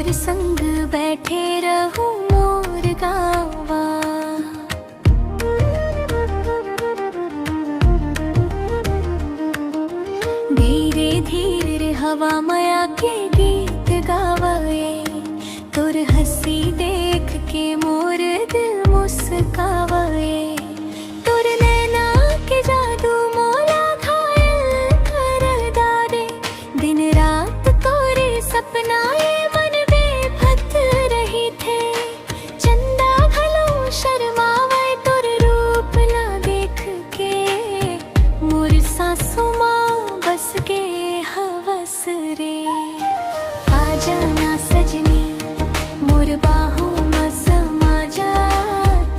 तोर संग बैठे रहूं मोर गावा। धीरे धीरे हवा माया के गीत गावे, तोर हंसी देख के मोर दिल मुस्कावे। तोर नैना के जादू मोला घायल कर डाले, दिन रात तोरे सपनाए मन बेपत रही थे। चंदा घलो शर्मावे तोर रूप ला देख के, मोर सासू माँ बस के हवस रे। आजा ना सजनी मोर बाहों में समा जा,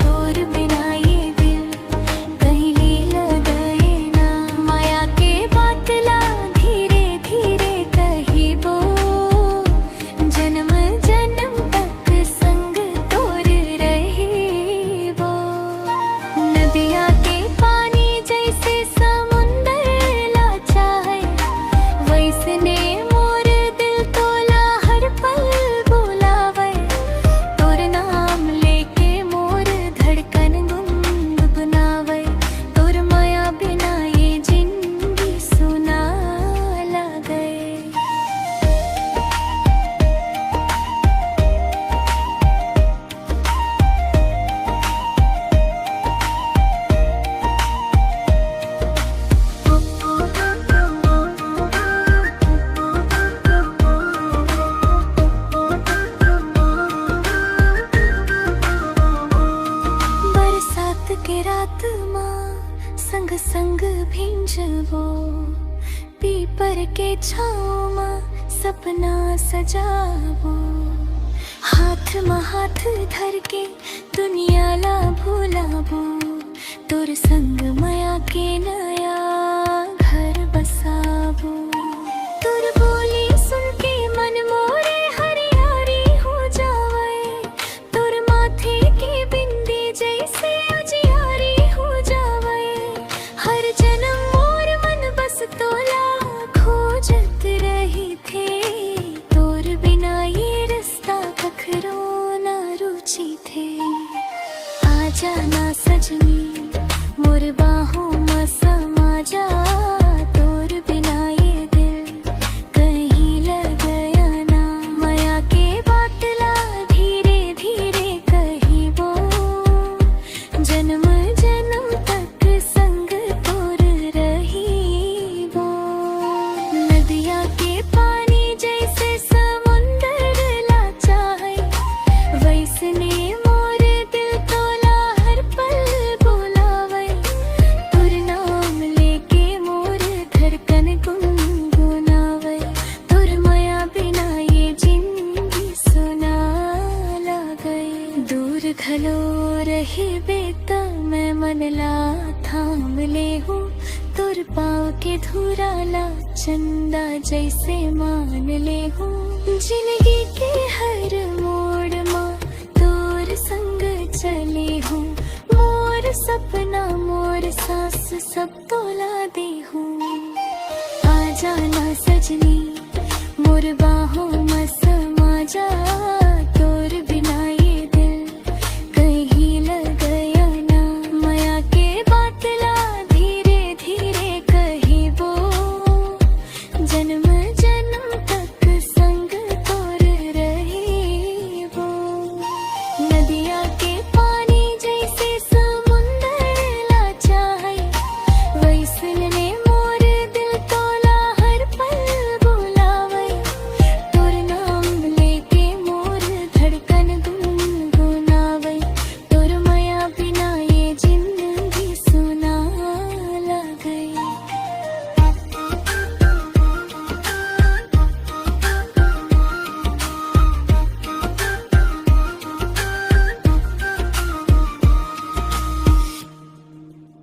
तोर बिना ये दिल कहीं लील गए ना। माया के बातला धीरे धीरे कही बो, जन्म जन्म तक संग तोर रही वो। नदिया के पानी जैसे समुंदर ला चाहे, वैसने मोर दिल तोला हर पल बुलावे। तोर नाम लेके मोर धड़कन गुनगुनावे, तोर माया बिना ये जिंदगी सुना लागे। बरसात के रात माँ संग संग भींजबो, पीपर के छाँव माँ सपना सजाबो। हाथ में हाथ धर के दुनिया ला भुलाबो, तोर संग माया के नया घर बसाबो। तोर बोली सुन के मन मोरे हरियारी हो जावे, तोर माथे की बिंदी जैसे उजियारी हो जावे। हर जन्म मोर मन बस तोला खोजत रही थे, तोर बिना ये रिश्ता कखरो ना रुचि थे। आजा ना सजनी मोर बाहों में समा जा, तोर बिना ये दिल कहीं लग गया ना। माया के बातला धीरे धीरे कही वो, जन्म जन्म तक संग तोर रही वो। नदिया के पानी जैसे समुंदर ला चाहे, वैसने मोर दिल तोला हर पल बुलावे। तोर नाम लेके मोर धड़कन गुनगुनावे, तोर माया बिना ये जिंदगी सुना लागे। दूर घलो रही बेता मैं मन ला थाम ले हूँ, तोर पाँव के धूरा ला चंदा जैसे मान ले हूँ। जिंदगी के हर मोड़ माँ तोर संग चली हूँ, मोर सपना मोर सांस सब तोला दे हूँ। आजा ना सजनी मोर बाहों में समा जा,